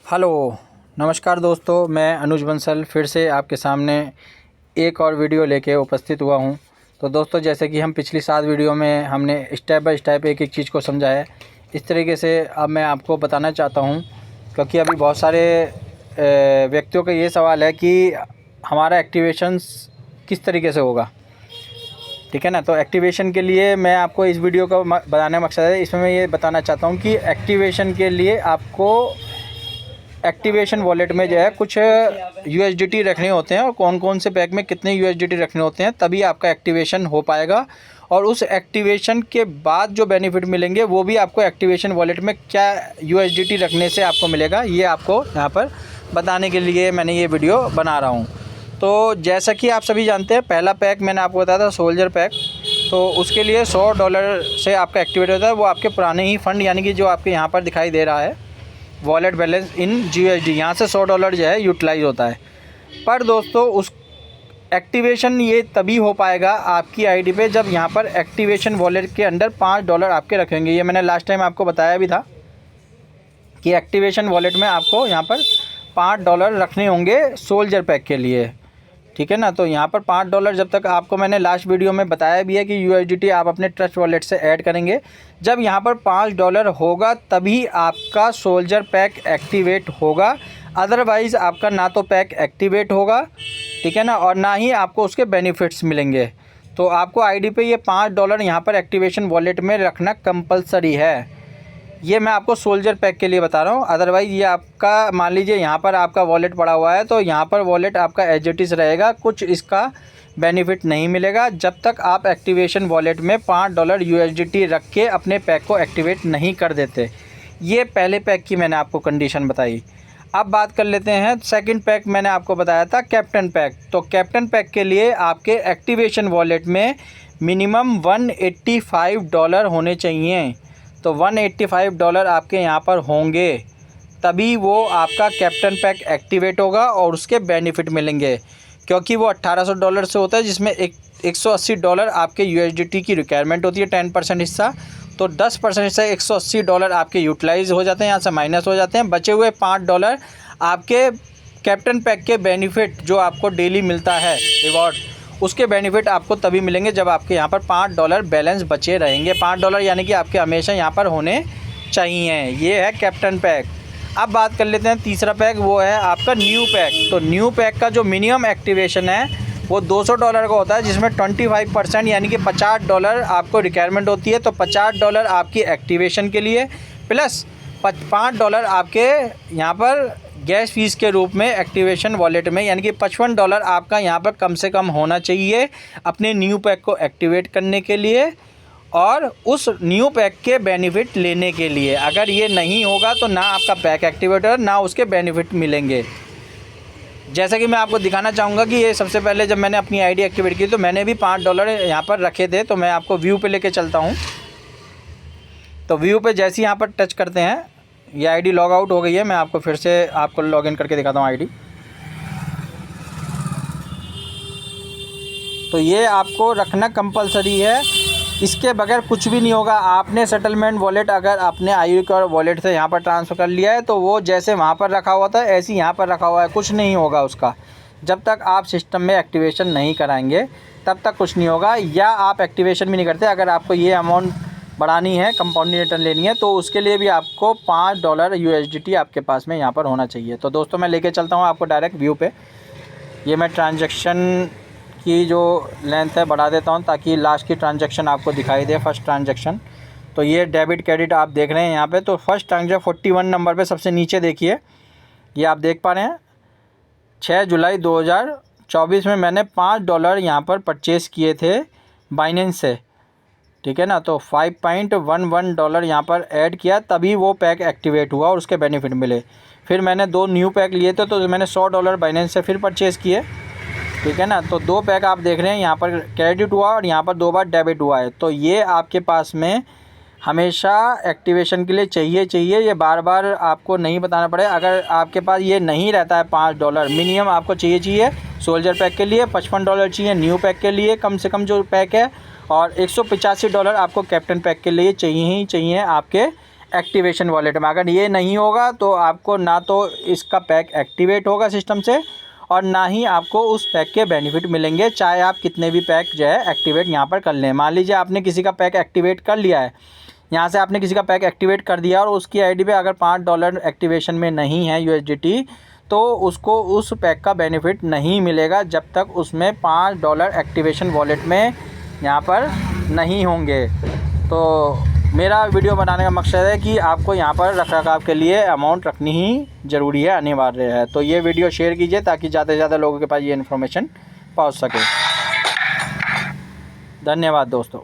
Hello, नमस्कार दोस्तों। मैं अनुज बंसल फिर से आपके सामने एक और वीडियो लेके उपस्थित हुआ हूं। तो दोस्तों, जैसे कि हम पिछली 7 वीडियो में हमने स्टेप बाय स्टेप एक एक चीज़ को समझा है, इस तरीके से अब मैं आपको बताना चाहता हूं, क्योंकि अभी बहुत सारे व्यक्तियों का ये सवाल है कि हमारा एक्टिवेशंस किस तरीके से होगा। ठीक है ना। तो एक्टिवेशन के लिए मैं आपको इस वीडियो का बताने का मकसद है, इसमें मैं ये बताना चाहता हूँ कि एक्टिवेशन के लिए आपको एक्टिवेशन वॉलेट में जो है कुछ USDT रखने होते हैं और कौन कौन से पैक में कितने USDT रखने होते हैं, तभी आपका एक्टिवेशन हो पाएगा। और उस एक्टिवेशन के बाद जो बेनिफिट मिलेंगे वो भी आपको एक्टिवेशन वॉलेट में क्या USDT रखने से आपको मिलेगा, ये आपको यहाँ पर बताने के लिए मैंने ये वीडियो बना रहा हूँ। तो जैसा कि आप सभी जानते हैं, पहला पैक मैंने आपको बताया था सोल्जर पैक, तो उसके लिए $100 से आपका एक्टिवेट होता है। वो आपके पुराने ही फ़ंड यानी कि जो आपके यहाँ पर दिखाई दे रहा है वॉलेट बैलेंस इन GUSD, यहाँ से $100 जो है यूटिलाइज़ होता है। पर दोस्तों, उस एक्टिवेशन ये तभी हो पाएगा आपकी आईडी पे जब यहाँ पर एक्टिवेशन वॉलेट के अंदर $5 आपके रखेंगे। ये मैंने लास्ट टाइम आपको बताया भी था कि एक्टिवेशन वॉलेट में आपको यहाँ पर $5 रखने होंगे सोल्जर पैक के लिए। ठीक है ना। तो यहाँ पर $5 जब तक आपको मैंने लास्ट वीडियो में बताया भी है कि USDT आप अपने ट्रस्ट वॉलेट से ऐड करेंगे, जब यहाँ पर $5 होगा तभी आपका सोल्जर पैक एक्टिवेट होगा। अदरवाइज़ आपका ना तो पैक एक्टिवेट होगा, ठीक है ना, और ना ही आपको उसके बेनिफिट्स मिलेंगे। तो आपको आईडी पे ये $5 यहाँ पर एक्टिवेशन वॉलेट में रखना कंपलसरी है। ये मैं आपको सोल्जर पैक के लिए बता रहा हूँ। अदरवाइज़ ये आपका मान लीजिए यहाँ पर आपका वॉलेट पड़ा हुआ है, तो यहाँ पर वॉलेट आपका एज इट इज़ रहेगा, कुछ इसका बेनिफिट नहीं मिलेगा जब तक आप एक्टिवेशन वॉलेट में $5 USDT रख के अपने पैक को एक्टिवेट नहीं कर देते। ये पहले पैक की मैंने आपको कंडीशन बताई। अब बात कर लेते हैं सेकंड पैक। मैंने आपको बताया था कैप्टन पैक। तो कैप्टन पैक के लिए आपके एक्टिवेशन वॉलेट में मिनिमम $185 होने चाहिए। तो $185 आपके यहाँ पर होंगे, तभी वो आपका कैप्टन पैक एक्टिवेट होगा और उसके बेनिफिट मिलेंगे। क्योंकि वो $1800 से होता है, जिसमें $180 आपके USDT की रिक्वायरमेंट होती है, 10% हिस्सा। तो 10% हिस्सा $180 आपके यूटिलाइज़ हो जाते हैं, यहाँ से माइनस हो जाते हैं। बचे हुए $5 आपके कैप्टन पैक के बेनिफिट जो आपको डेली मिलता है रिवॉर्ड, उसके बेनिफिट आपको तभी मिलेंगे जब आपके यहाँ पर $5 बैलेंस बचे रहेंगे। $5 यानी कि आपके हमेशा यहाँ पर होने चाहिए। ये है कैप्टन पैक। अब बात कर लेते हैं तीसरा पैक, वो है आपका न्यू पैक। तो न्यू पैक का जो मिनिमम एक्टिवेशन है वो $200 का होता है, जिसमें 25% यानी कि $50 आपको रिक्वायरमेंट होती है। तो $50 आपकी एक्टिवेशन के लिए प्लस $5 आपके यहाँ पर गैस फीस के रूप में एक्टिवेशन वॉलेट में, यानी कि $55 आपका यहाँ पर कम से कम होना चाहिए अपने न्यू पैक को एक्टिवेट करने के लिए और उस न्यू पैक के बेनिफिट लेने के लिए। अगर ये नहीं होगा तो ना आपका पैक एक्टिवेट होगा, ना उसके बेनिफिट मिलेंगे। जैसा कि मैं आपको दिखाना चाहूँगा कि ये सबसे पहले जब मैंने अपनी आईडी एक्टिवेट की तो मैंने भी $5 यहाँ पर रखे थे। तो मैं आपको व्यू पे लेके चलता हूँ। तो व्यू पे जैसे ही यहाँ पर टच करते हैं, ये आईडी लॉग आउट हो गई है। मैं आपको फिर से आपको लॉगिन करके दिखाता हूँ आईडी। तो ये आपको रखना कंपलसरी है, इसके बगैर कुछ भी नहीं होगा। आपने सेटलमेंट वॉलेट अगर अपने IUCOR वॉलेट से यहाँ पर ट्रांसफ़र कर लिया है तो वो जैसे वहाँ पर रखा हुआ था ऐसे ही यहाँ पर रखा हुआ है, कुछ नहीं होगा उसका। जब तक आप सिस्टम में एक्टिवेशन नहीं कराएंगे तब तक कुछ नहीं होगा, या आप एक्टिवेशन भी नहीं करते। अगर आपको ये अमाउंट बढ़ानी है, कंपाउंडिंग रिटर्न लेनी है, तो उसके लिए भी आपको $5 USDT आपके पास में यहाँ पर होना चाहिए। तो दोस्तों, मैं लेके चलता हूँ आपको डायरेक्ट व्यू पे। ये मैं ट्रांजैक्शन की जो लेंथ है बढ़ा देता हूँ ताकि लास्ट की ट्रांजैक्शन आपको दिखाई दे। फर्स्ट ट्रांजैक्शन, तो ये डेबिट क्रेडिट आप देख रहे हैं यहाँ पे। तो फर्स्ट ट्रांजैक्शन 41 नंबर पे सबसे नीचे देखिए, ये आप देख पा रहे हैं 6 जुलाई 2024 में मैंने $5 यहाँ पर परचेज़ किए थे बाइनेंस से। ठीक है ना। तो $5.11 यहाँ पर ऐड किया, तभी वो पैक एक्टिवेट हुआ और उसके बेनिफिट मिले। फिर मैंने 2 न्यू पैक लिए थे, तो मैंने $100 बाइनेंस से फिर परचेज़ किए। ठीक है ना। तो 2 पैक आप देख रहे हैं, यहाँ पर क्रेडिट हुआ और यहाँ पर 2 बार डेबिट हुआ है। तो ये आपके पास में हमेशा एक्टिवेशन के लिए चाहिए। ये बार बार आपको नहीं बताना पड़े। अगर आपके पास ये नहीं रहता है $5 मिनिमम आपको चाहिए सोल्जर पैक के लिए, $55 चाहिए न्यू पैक के लिए कम से कम जो पैक है, और $185 आपको कैप्टन पैक के लिए चाहिए ही चाहिए आपके एक्टिवेशन वॉलेट में। अगर ये नहीं होगा तो आपको ना तो इसका पैक एक्टिवेट होगा सिस्टम से और ना ही आपको उस पैक के बेनिफिट मिलेंगे, चाहे आप कितने भी पैक जो है एक्टिवेट यहाँ पर कर लें। मान लीजिए आपने किसी का पैक एक्टिवेट कर लिया है, यहाँ से आपने किसी का पैक एक्टिवेट कर दिया और उसकी आईडी पे अगर $5 एक्टिवेशन में नहीं है USDT, तो उसको उस पैक का बेनिफिट नहीं मिलेगा जब तक उसमें $5 एक्टिवेशन वॉलेट में यहाँ पर नहीं होंगे। तो मेरा वीडियो बनाने का मकसद है कि आपको यहाँ पर रखरखाव के लिए अमाउंट रखनी ही ज़रूरी है, अनिवार्य है। तो ये वीडियो शेयर कीजिए ताकि ज़्यादा से ज़्यादा लोगों के पास ये इन्फॉर्मेशन पहुँच सके। धन्यवाद दोस्तों।